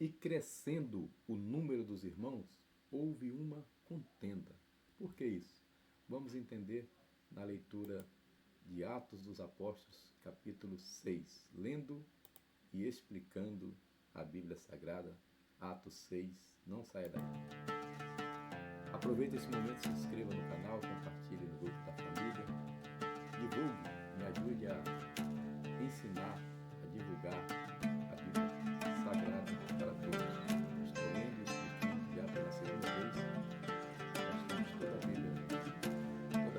E crescendo o número dos irmãos, houve uma contenda. Por que isso? Vamos entender na leitura de Atos dos Apóstolos, capítulo 6, lendo e explicando a Bíblia Sagrada, Atos 6, não saia daí. Aproveite esse momento, se inscreva no canal, compartilhe no grupo da família, divulgue, me ajude a ensinar, a divulgar a Bíblia Sagrada para todos. Estou lendo e explicando já pela segunda vez. Nós temos toda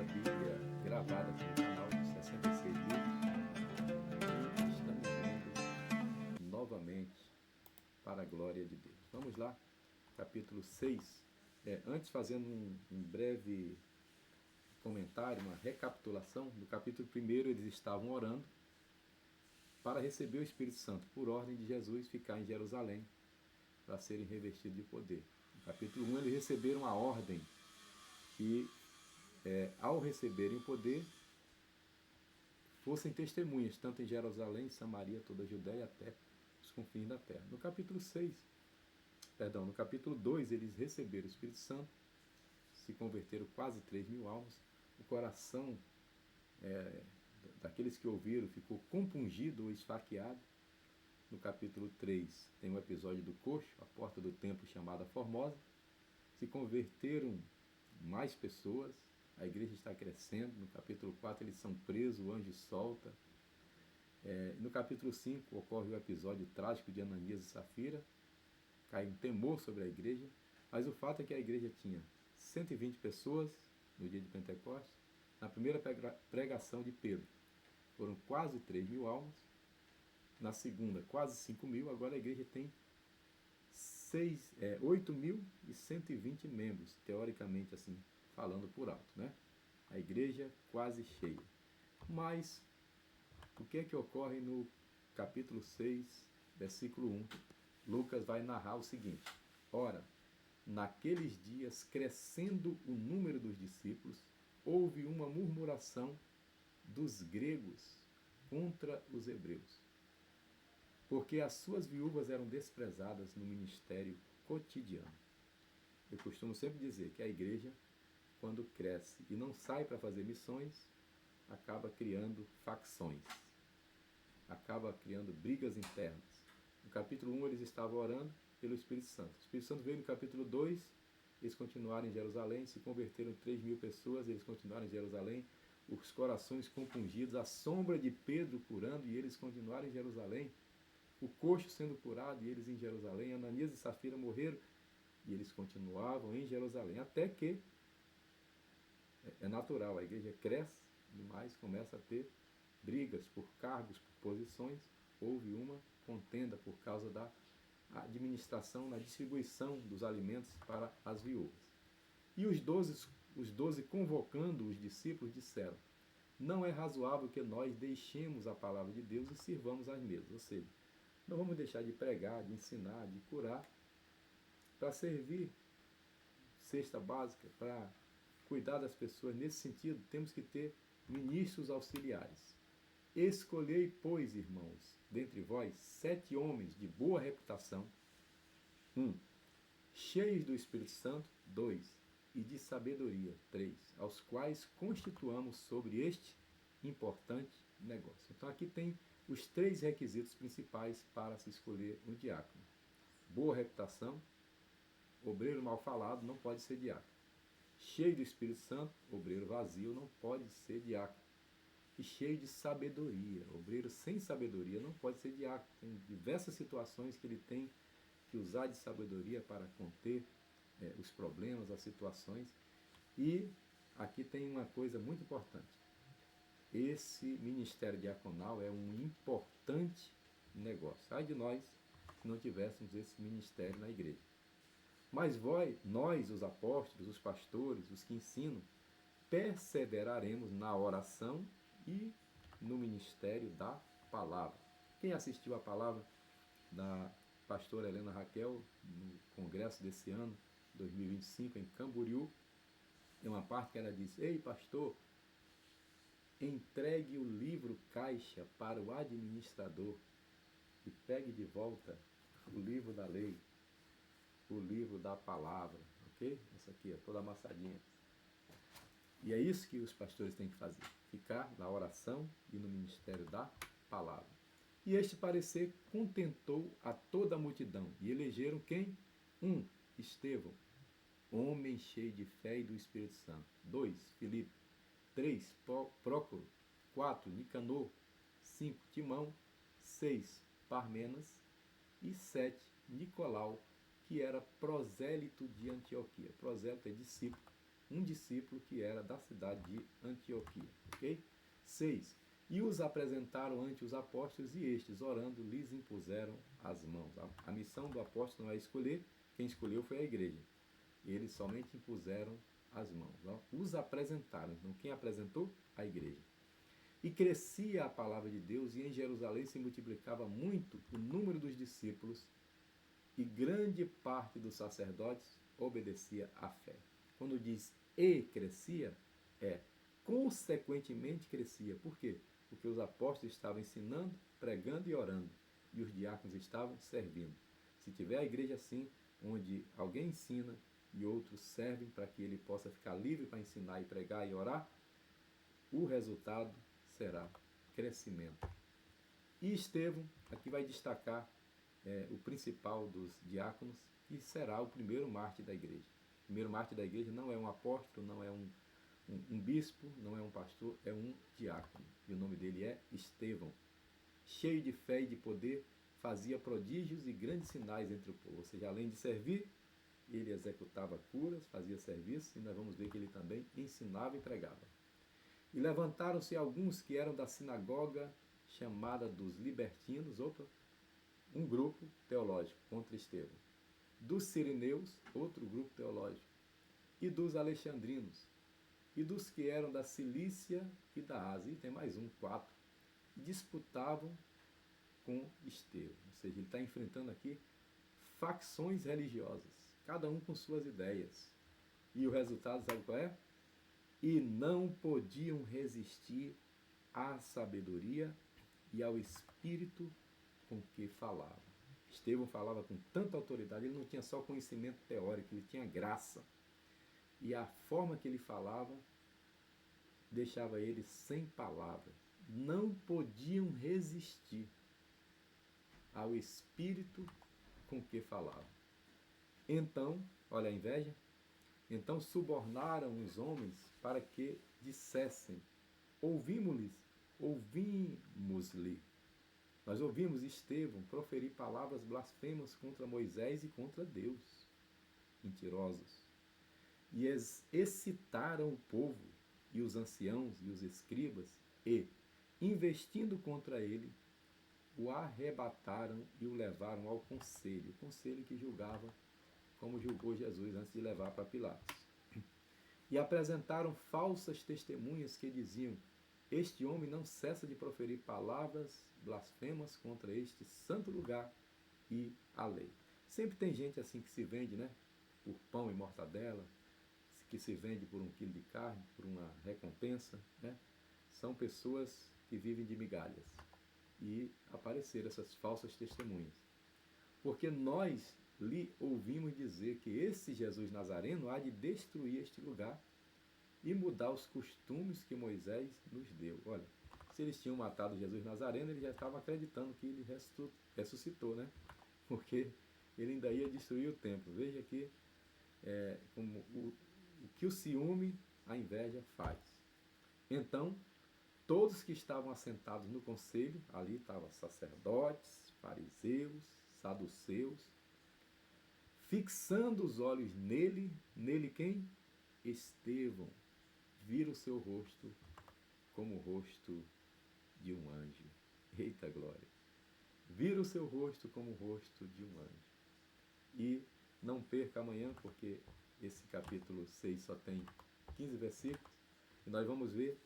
a Bíblia gravada aqui no canal, 66 livros, e estamos lendo novamente para a glória de Deus. Vamos lá, capítulo 6. Antes, fazendo um breve comentário, uma recapitulação, no capítulo 1 eles estavam orando para receber o Espírito Santo, por ordem de Jesus, ficar em Jerusalém, para serem revestidos de poder. No capítulo 1 eles receberam a ordem que, ao receberem o poder, fossem testemunhas, tanto em Jerusalém, Samaria, toda a Judéia, até os confins da terra. No capítulo 2, eles receberam o Espírito Santo, se converteram quase 3.000 almas, o coração daqueles que ouviram ficou compungido ou esfaqueado. No capítulo 3 tem um episódio do coxo, a porta do templo chamada Formosa. Se converteram mais pessoas, a igreja está crescendo. No capítulo 4 eles são presos, o anjo solta. No capítulo 5 ocorre o episódio trágico de Ananias e Safira, cai um temor sobre a igreja, mas o fato é que a igreja tinha 120 pessoas no dia de Pentecostes. Na primeira pregação de Pedro foram quase 3.000 almas, na segunda quase 5.000, agora a igreja tem 8.120 membros, teoricamente assim, falando por alto, né? A igreja quase cheia. Mas o que é que ocorre no capítulo 6, versículo 1? Lucas vai narrar o seguinte: ora, naqueles dias, crescendo o número dos discípulos, houve uma murmuração dos gregos contra os hebreus, porque as suas viúvas eram desprezadas no ministério cotidiano. Eu costumo sempre dizer que a igreja, quando cresce e não sai para fazer missões, acaba criando facções, acaba criando brigas internas. No capítulo 1 eles estavam orando pelo Espírito Santo. O Espírito Santo veio no capítulo 2, eles continuaram em Jerusalém, se converteram 3.000 pessoas, eles continuaram em Jerusalém, os corações compungidos, a sombra de Pedro curando e eles continuaram em Jerusalém, o coxo sendo curado e eles em Jerusalém, Ananias e Safira morreram e eles continuavam em Jerusalém, até que é natural, a igreja cresce demais, começa a ter brigas por cargos, por posições. Houve uma contenda por causa da administração, na distribuição dos alimentos para as viúvas. E os 12 convocando os discípulos, disseram: não é razoável que nós deixemos a palavra de Deus e sirvamos às mesas. Ou seja, não vamos deixar de pregar, de ensinar, de curar, para servir cesta básica, para cuidar das pessoas. Nesse sentido, temos que ter ministros auxiliares. Escolhei, pois, irmãos, dentre vós 7 homens de boa reputação, 1, cheios do Espírito Santo, 2, e de sabedoria, 3, aos quais constituamos sobre este importante negócio. Então aqui tem os 3 requisitos principais para se escolher um diácono. Boa reputação, obreiro mal falado não pode ser diácono. Cheio do Espírito Santo, obreiro vazio não pode ser diácono. E cheio de sabedoria, obreiro sem sabedoria não pode ser diácono. Tem diversas situações que ele tem que usar de sabedoria para conter os problemas, as situações. E aqui tem uma coisa muito importante: esse ministério diaconal é um importante negócio. Ai de nós se não tivéssemos esse ministério na igreja. Mas nós, os apóstolos, os pastores, os que ensinam, perseveraremos na oração e no ministério da palavra. Quem assistiu a palavra da pastora Helena Raquel no congresso desse ano, 2025, em Camboriú, tem uma parte que ela diz: ei, pastor, entregue o livro caixa para o administrador e pegue de volta o livro da lei, o livro da palavra, ok? Essa aqui, ó, toda amassadinha. E é isso que os pastores têm que fazer, ficar na oração e no ministério da palavra. E este parecer contentou a toda a multidão, e elegeram quem? 1. Estevão, homem cheio de fé e do Espírito Santo. 2. Filipe. 3. Prócoro. 4. Nicanor. 5. Timão. 6. Parmenas. E 7. Nicolau, que era prosélito de Antioquia. Prosélito é discípulo. Um discípulo que era da cidade de Antioquia. Ok? 6. E os apresentaram ante os apóstolos, e estes, orando, lhes impuseram as mãos. A missão do apóstolo não é escolher, quem escolheu foi a igreja. Eles somente impuseram as mãos. Não? Os apresentaram. Então, quem apresentou? A igreja. E crescia a palavra de Deus, e em Jerusalém se multiplicava muito o número dos discípulos, e grande parte dos sacerdotes obedecia à fé. Quando diz e crescia, é consequentemente crescia. Por quê? Porque os apóstolos estavam ensinando, pregando e orando, e os diáconos estavam servindo. Se tiver a igreja assim, onde alguém ensina e outros servem para que ele possa ficar livre para ensinar e pregar e orar, o resultado será crescimento. E Estevão, aqui vai destacar o principal dos diáconos, e será o primeiro mártir da igreja. O primeiro mártir da igreja não é um apóstolo, não é um bispo, não é um pastor, é um diácono. E o nome dele é Estevão. Cheio de fé e de poder, fazia prodígios e grandes sinais entre o povo. Ou seja, além de servir, ele executava curas, fazia serviço, e nós vamos ver que ele também ensinava e pregava. E levantaram-se alguns que eram da sinagoga chamada dos libertinos, um grupo teológico contra Estevão. Dos sirineus, outro grupo teológico. E dos alexandrinos. E dos que eram da Cilícia e da Ásia. E tem mais 4. E disputavam com Estevão. Ou seja, ele está enfrentando aqui facções religiosas, cada um com suas ideias. E o resultado, sabe qual é? E não podiam resistir à sabedoria e ao espírito com que falava. Estevão falava com tanta autoridade, ele não tinha só conhecimento teórico, ele tinha graça. E a forma que ele falava deixava ele sem palavras. Não podiam resistir ao espírito com que falava. Então, olha a inveja, então subornaram os homens para que dissessem: ouvimos-lhe. Nós ouvimos Estevão proferir palavras blasfemas contra Moisés e contra Deus. Mentirosos. E excitaram o povo, e os anciãos e os escribas, e, investindo contra ele, o arrebataram e o levaram ao conselho. O conselho que julgava como julgou Jesus antes de levar para Pilatos. E apresentaram falsas testemunhas que diziam: este homem não cessa de proferir palavras blasfemas contra este santo lugar e a lei. Sempre tem gente assim que se vende, né? Por pão e mortadela, que se vende por 1 quilo de carne, por uma recompensa, né? São pessoas que vivem de migalhas. E apareceram essas falsas testemunhas. Porque nós lhe ouvimos dizer que esse Jesus Nazareno há de destruir este lugar e mudar os costumes que Moisés nos deu. Olha, se eles tinham matado Jesus Nazareno, eles já estavam acreditando que ele ressuscitou, né? Porque ele ainda ia destruir o templo. Veja aqui como o que o ciúme, a inveja faz. Então, todos que estavam assentados no conselho, ali estavam sacerdotes, fariseus, saduceus, fixando os olhos nele quem? Estevão, viram o seu rosto como o rosto de um anjo. Eita glória! Vira o seu rosto como o rosto de um anjo. E não perca amanhã, porque esse capítulo 6 só tem 15 versículos, e nós vamos ver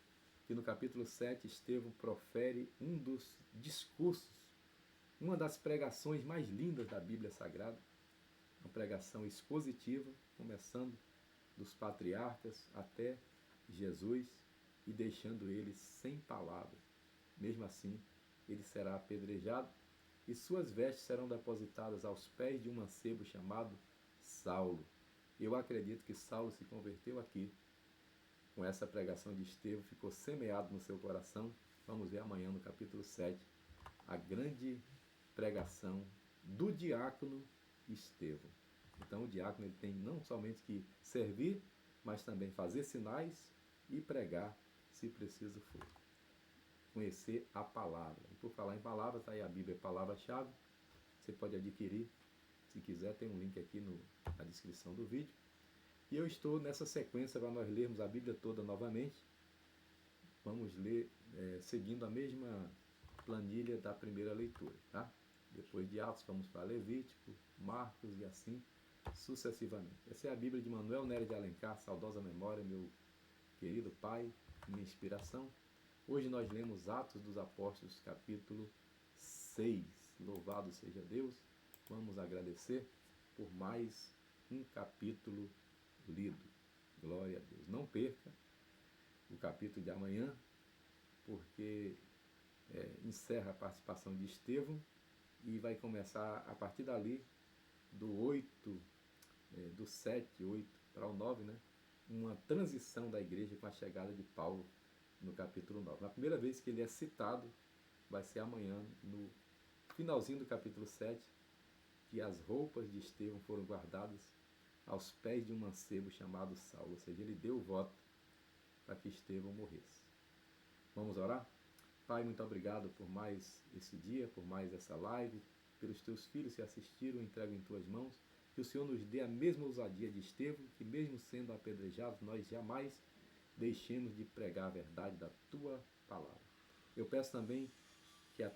que no capítulo 7 Estevão profere um dos discursos, uma das pregações mais lindas da Bíblia Sagrada, uma pregação expositiva, começando dos patriarcas até Jesus e deixando ele sem palavras. Mesmo assim, ele será apedrejado e suas vestes serão depositadas aos pés de um mancebo chamado Saulo. Eu acredito que Saulo se converteu aqui. Com essa pregação de Estevão, ficou semeado no seu coração. Vamos ver amanhã no capítulo 7, a grande pregação do diácono Estevão. Então o diácono ele tem não somente que servir, mas também fazer sinais e pregar, se preciso for. Conhecer a palavra. E por falar em palavras, está aí a Bíblia, palavra-chave. Você pode adquirir, se quiser, tem um link aqui na descrição do vídeo. E eu estou nessa sequência para nós lermos a Bíblia toda novamente. Vamos ler seguindo a mesma planilha da primeira leitura, tá? Depois de Atos, vamos para Levítico, Marcos e assim sucessivamente. Essa é a Bíblia de Manuel Nery de Alencar, saudosa memória, meu querido pai, minha inspiração. Hoje nós lemos Atos dos Apóstolos, capítulo 6. Louvado seja Deus. Vamos agradecer por mais um capítulo lido. Glória a Deus. Não perca o capítulo de amanhã, porque encerra a participação de Estevão e vai começar a partir dali, do 7, 8 para o 9, né? Uma transição da igreja com a chegada de Paulo no capítulo 9. Na primeira vez que ele é citado, vai ser amanhã, no finalzinho do capítulo 7, que as roupas de Estevão foram guardadas aos pés de um mancebo chamado Saulo, ou seja, ele deu o voto para que Estevão morresse. Vamos orar? Pai, muito obrigado por mais esse dia, por mais essa live, pelos teus filhos que assistiram, entrego em tuas mãos, que o Senhor nos dê a mesma ousadia de Estevão, que mesmo sendo apedrejados, nós jamais deixemos de pregar a verdade da tua palavra. Eu peço também que a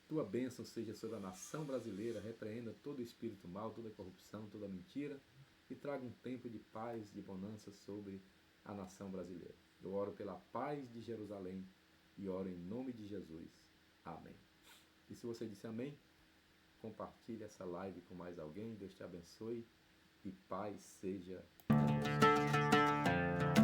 tua bênção seja sobre a nação brasileira, repreenda todo espírito mal, toda corrupção, toda mentira, e traga um tempo de paz, de bonança sobre a nação brasileira. Eu oro pela paz de Jerusalém e oro em nome de Jesus. Amém. E se você disse amém, compartilhe essa live com mais alguém. Deus te abençoe e paz seja com você.